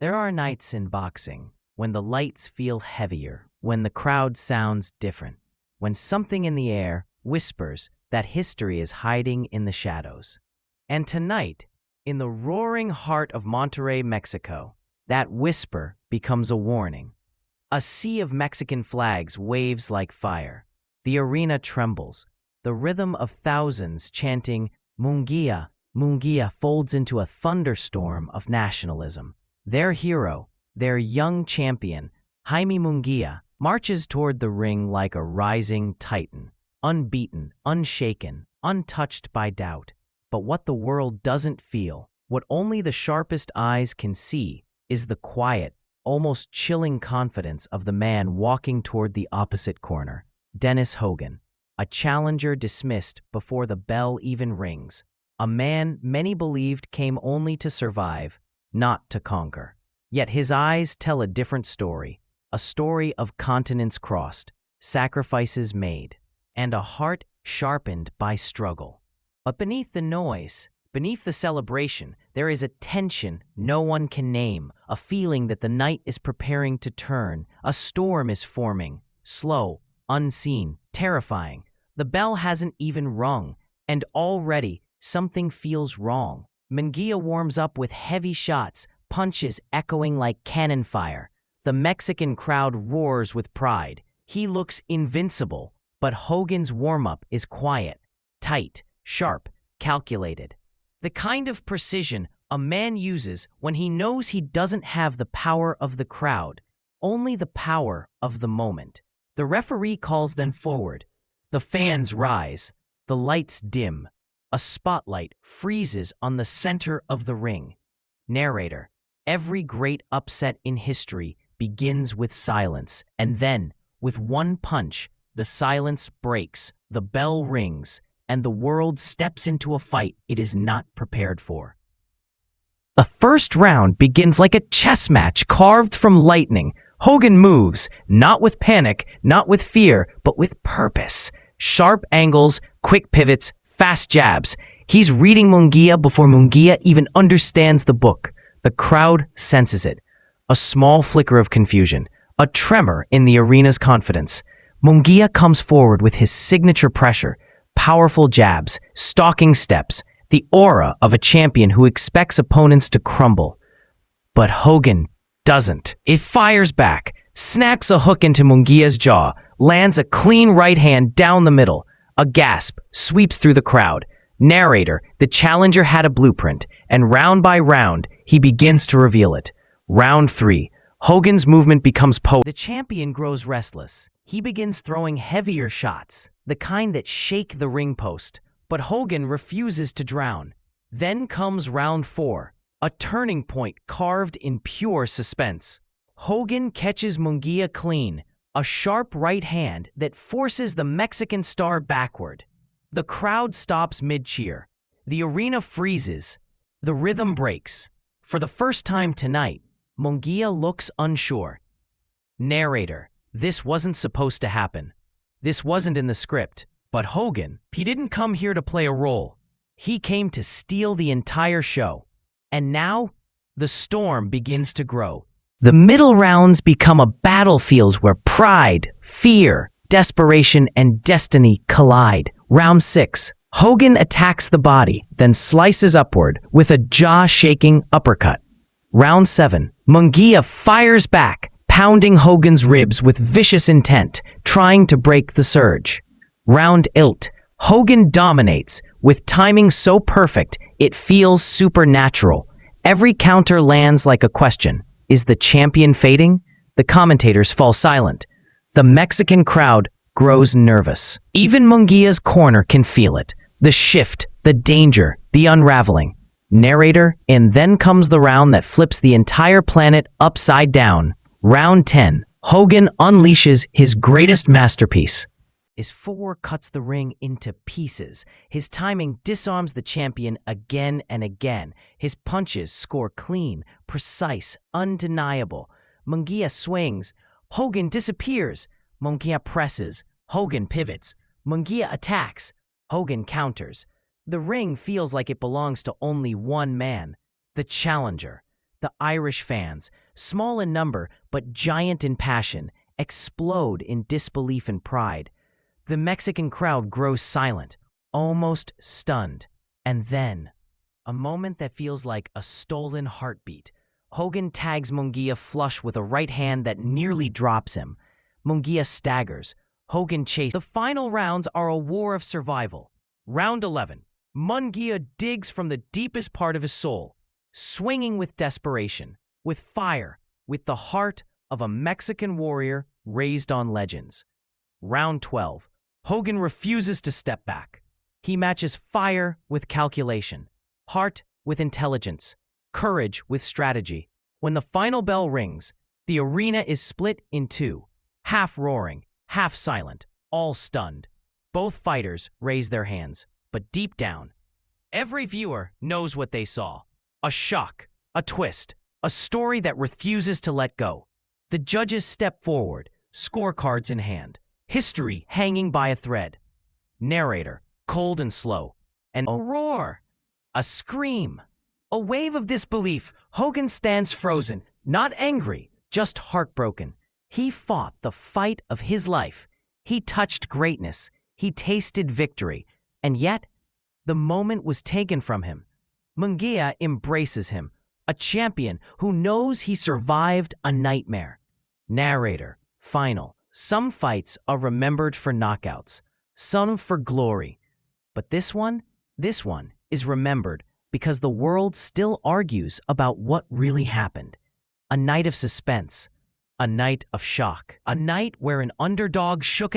There are nights in boxing when the lights feel heavier, when the crowd sounds different, when something in the air whispers that history is hiding in the shadows. And tonight, in the roaring heart of Monterrey, Mexico, that whisper becomes a warning. A sea of Mexican flags waves like fire. The arena trembles. The rhythm of thousands chanting Munguía, Munguía folds into a thunderstorm of nationalism. Their hero, their young champion, Jaime Munguía, marches toward the ring like a rising titan, unbeaten, unshaken, untouched by doubt. But what the world doesn't feel, what only the sharpest eyes can see, is the quiet, almost chilling confidence of the man walking toward the opposite corner, Dennis Hogan, a challenger dismissed before the bell even rings, a man many believed came only to survive, not to conquer. Yet his eyes tell a different story, a story of continents crossed, sacrifices made, and a heart sharpened by struggle. But beneath the noise, beneath the celebration, there is a tension no one can name, a feeling that the night is preparing to turn, a storm is forming, slow, unseen, terrifying. The bell hasn't even rung, and already something feels wrong. Munguía warms up with heavy shots, punches echoing like cannon fire. The Mexican crowd roars with pride. He looks invincible, but Hogan's warm-up is quiet, tight, sharp, calculated. The kind of precision a man uses when he knows he doesn't have the power of the crowd, only the power of the moment. The referee calls them forward. The fans rise. The lights dim. A spotlight freezes on the center of the ring. Narrator: every great upset in history begins with silence, and then, with one punch, the silence breaks, the bell rings, and the world steps into a fight it is not prepared for. The first round begins like a chess match carved from lightning. Hogan moves, not with panic, not with fear, but with purpose. Sharp angles, quick pivots, fast jabs. He's reading Munguía before Munguía even understands the book. The crowd senses it. A small flicker of confusion, a tremor in the arena's confidence. Munguía comes forward with his signature pressure, powerful jabs, stalking steps, the aura of a champion who expects opponents to crumble. But Hogan doesn't. It fires back, snaps a hook into Munguia's jaw, lands a clean right hand down the middle. A gasp sweeps through the crowd. Narrator: the challenger had a blueprint, and round by round, he begins to reveal it. Round 3. Hogan's movement becomes potent. The champion grows restless. He begins throwing heavier shots, the kind that shake the ring post. But Hogan refuses to drown. Then comes round 4, a turning point carved in pure suspense. Hogan catches Munguía clean, a sharp right hand that forces the Mexican star backward. The crowd stops mid-cheer. The arena freezes. The rhythm breaks. For the first time tonight, Munguía looks unsure. Narrator: this wasn't supposed to happen. This wasn't in the script. But Hogan, he didn't come here to play a role. He came to steal the entire show. And now, the storm begins to grow. The middle rounds become a battlefield where pride, fear, desperation, and destiny collide. Round 6. Hogan attacks the body, then slices upward with a jaw-shaking uppercut. Round 7. Munguía fires back, pounding Hogan's ribs with vicious intent, trying to break the surge. Round 8. Hogan dominates, with timing so perfect it feels supernatural. Every counter lands like a question. Is the champion fading? The commentators fall silent. The Mexican crowd grows nervous. Even Munguia's corner can feel it. The shift, the danger, the unraveling. Narrator: and then comes the round that flips the entire planet upside down. Round 10. Hogan unleashes his greatest masterpiece. His footwork cuts the ring into pieces. His timing disarms the champion again and again. His punches score clean, precise, undeniable. Munguía swings. Hogan disappears. Munguía presses. Hogan pivots. Munguía attacks. Hogan counters. The ring feels like it belongs to only one man, the challenger. The Irish fans, small in number but giant in passion, explode in disbelief and pride. The Mexican crowd grows silent, almost stunned. And then, a moment that feels like a stolen heartbeat. Hogan tags Munguía flush with a right hand that nearly drops him. Munguía staggers. Hogan chases. The final rounds are a war of survival. Round 11. Munguía digs from the deepest part of his soul, swinging with desperation, with fire, with the heart of a Mexican warrior raised on legends. Round 12. Hogan refuses to step back. He matches fire with calculation, heart with intelligence, courage with strategy. When the final bell rings, the arena is split in two, half roaring, half silent, all stunned. Both fighters raise their hands, but deep down, every viewer knows what they saw. A shock, a twist, a story that refuses to let go. The judges step forward, scorecards in hand, history hanging by a thread. Narrator, cold and slow, and a roar, a scream, a wave of disbelief. Hogan stands frozen, not angry, just heartbroken. He fought the fight of his life. He touched greatness. He tasted victory. And yet, the moment was taken from him. Munguía embraces him, a champion who knows he survived a nightmare. Narrator, final. Some fights are remembered for knockouts, some for glory. But this one is remembered because the world still argues about what really happened. A night of suspense, a night of shock, a night where an underdog shook